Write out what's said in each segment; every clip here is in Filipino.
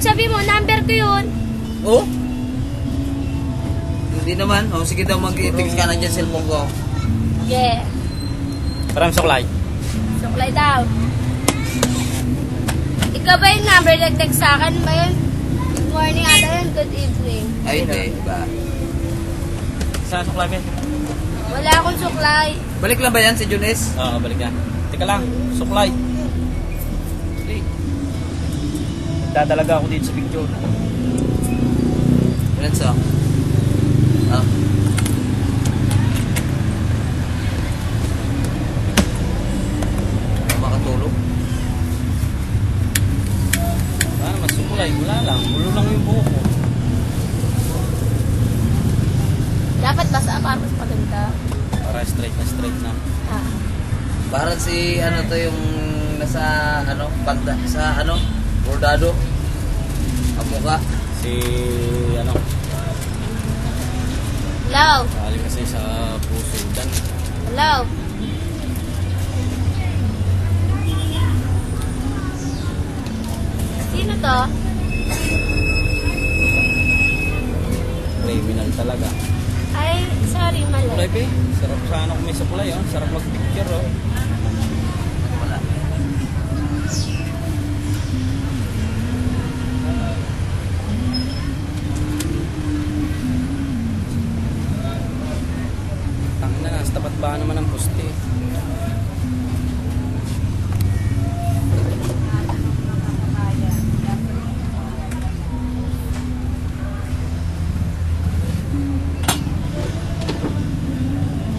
sabi mo, number ko yun. Oh? Hindi naman. Oh, sige daw mag-text ka na dyan cellphone ko. Yeah. Parang suklay. Suklay daw. Ikaw ba yung number nag-text sa akin ba yun? Good morning ata yun, good evening. Ay, hindi. Iba. Saan suklay, Ben? Wala akong suklay. Balik lang ba yan si Junes? Oo, balik na. Teka lang, suklay. Hey. Nagdadalaga ako dito sa picture. Ilan sa? Ah. Makatulog? Paano mas suklay? Wala lang. Ulo lang yung buhok ko. Dapat basa para mas maganda. Para straight na. Ah. Parang si ano to yung nasa ano panda sa ano bordado ang mukha. Si, ano, Hello? galing kasi sa puso. Dan. Hello? Sino to? Criminal talaga. Ay, sorry, mali. Suklay, be. Sarap sana kung may suklay, oh. Sarap mag-picture, oh. Wala. Tangin na, nasa tapat ba naman ang poste?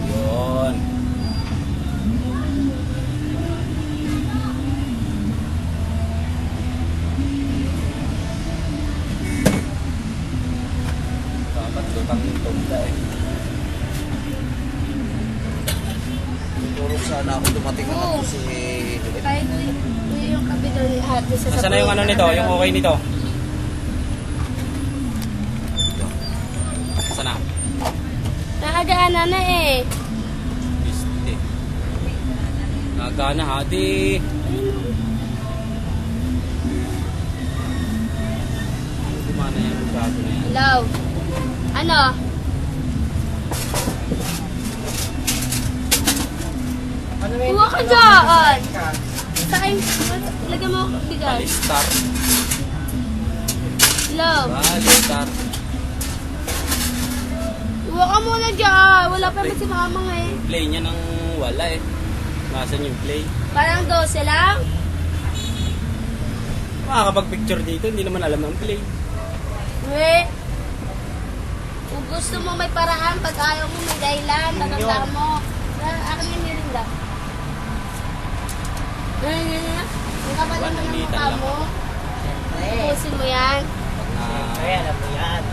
Yun. Dapat lutang yung tugda, eh. Tutulog sana ako dumating na Oo. ako si Kaya ko yung kapitol ni Ate sa Nasaan na yung ano nito? Yung okay nito? Saan na? Nakagaan na eh. Piste. Nagana, hadi. Kumana yan, gago na yan. Hello? Ano? Huwag ka dyan! Saan? Lagyan mo ako bigas. Balistar. Hello? Balistar. Huwag ka muna dyan. Wala pa naman si mamang eh. Play niya nang wala eh. Nasaan yung play? Parang 12 lang. Makakapag-picture dito, hindi naman alam ang play. Eh. Kung gusto mo may paraan, pag ayaw mo may dahilan, tatanda mo. Akin yung nirinda. Ang kapal Wala, naman ng initan mukha lang. mo. Pusin mo yan. Alam mo yan.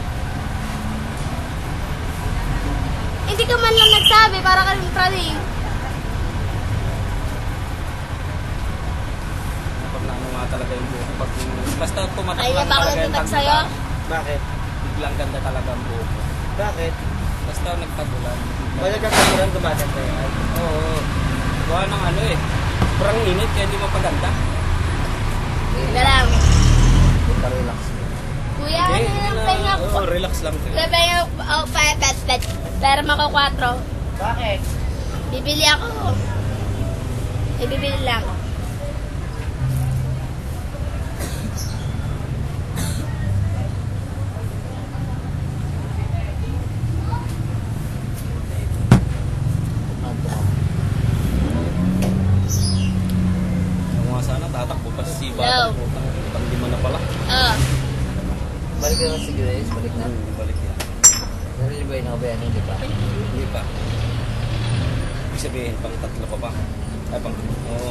Hindi ka man lang nagsabi para ka rin praning. Pag naano nga talaga yung buhok. Pag, basta tumatak Kaya lang ba ako talaga yung nagtutak tagtag. sa'yo? Bakit? Biglang ganda talaga ang buhok. Bakit? Basta nagtagulan. Wala kang kamuran gumaganda yan. Oo. Gawa ng ano eh. Sobrang init kaya hindi mapaganda. Teka lang. relax. Kuya, ano yung pahinga ko? Oo, relax lang. Kuya, pahinga ko. Oh, pet. Pero mako 4. Bakit? Bibili ako. Bibili lang. Kung nga sana tatakbo pa si No. Bata. Pang lima na pala. Oh. Balik na lang si Grace, balik na. Balik yan. Pero yung ba yung nakabayan, hindi pa? Hindi pa. Ibig sabihin, pang tatlo pa pa. Ay, pang... Oo.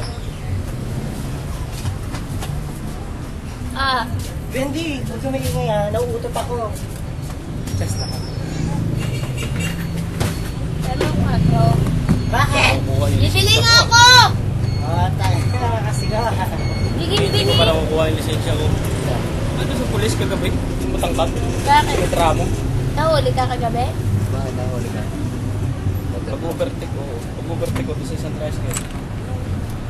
Ah. Bendy, huwag ka magiging nga. Nauutot ako. Just na. Pero 4. Bakit? Makukuha yung Bibili lisensya nga ko. ako! Ah, tayo ka kasi ka. Hindi Bigin-bili. ko pala makukuha yung lisensya ko. Ano sa pulis kagabi? Yung matangkad? Bakit? May tramo. Nahuli ka kagabi? Bakit nahuli ka? Pag-overtake ko. Pag-overtake ko sa isang tricycle.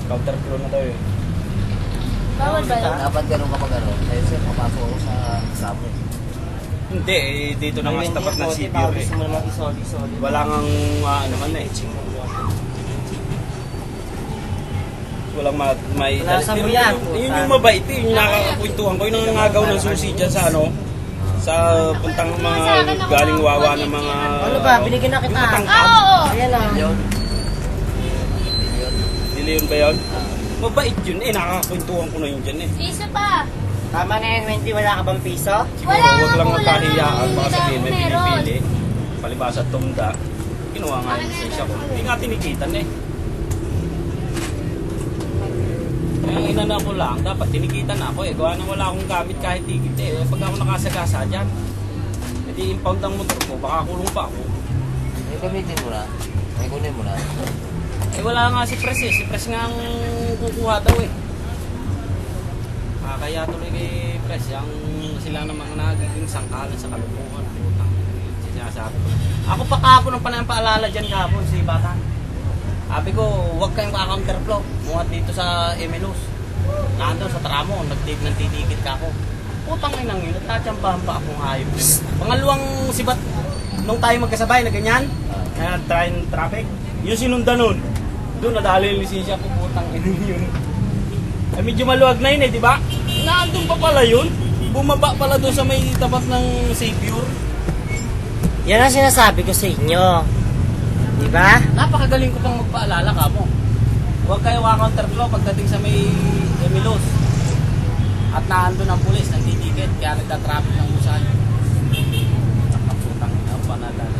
Counter flow na daw yun. Bawal ba yun? Dapat ganun kapag ano. Ayun sir, papasok ako sa mo. Hindi, dito na mas tapat ng CBR eh. Gusto mo naman isoli-soli. Wala ngang ano man eh. Walang may... Nasa mo yan. Yun yung mabait eh. Yung nakakakwentuhan ko. Yung nangangagaw ng susi dyan sa ano. Sa puntang mga galing wawa ng mga... Ano ba? Binigyan na kita. Yung matangkad. Ah, oo. Ayan na. Yun. Dili yun ba yun? Mabait yun eh. Nakakakwentuhan ko na yun dyan eh. Piso pa. Tama na yan, Wendy. Wala ka bang piso? Siguro Wala huwag lang nga, ang kahiyaan. kulang. Baka sabihin may Meron. pinipili. Palibasa tumda. Kinuha nga yung lisensya ko. Hindi nga tinikitan eh. Kaya ang inana ko lang, dapat tinikitan na ako eh. Gawa na wala akong gamit kahit tikit eh. Pag ako nakasagasa dyan, hindi impound ang motor ko, baka kulong pa ako. May gamitin mo na. May kunin mo na. Eh wala nga si Pres eh. Si Pres nga ang kukuha daw eh. Kaya tuloy kay Pres, yung sila namang nagiging sangkalan sa kalupuhan. Sinasabi ko. Ako pa kahapon ang paalala dyan kahapon si Bata. Sabi ko, huwag kayong ka-counterflow. Muhat dito sa Emelos. Nandun sa tramo, nagtitikit ka ako. Putang inang yun, at natsambahan pa akong hayop yun. Pangalawang sibat, nung tayo magkasabay na ganyan, na train traffic, yung sinundan nun. Doon nadali yung lisensya ko, putang inang yun. Eh, medyo maluwag na yun eh, di ba? Naandun pa pala yun. Bumaba pala doon sa may tapat ng Savior. Yan ang sinasabi ko sa inyo. Di ba? Napakagaling ko pang magpaalala ka mo. Huwag kayo ka-counterflow pagdating sa may Emilos. At naandun ang pulis, nagtitikit, kaya nagtatraffic ng usan. Nakaputang ina, panadala.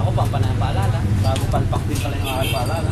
Ako pa, panapaalala. Bago palpak din pala yung aking paalala.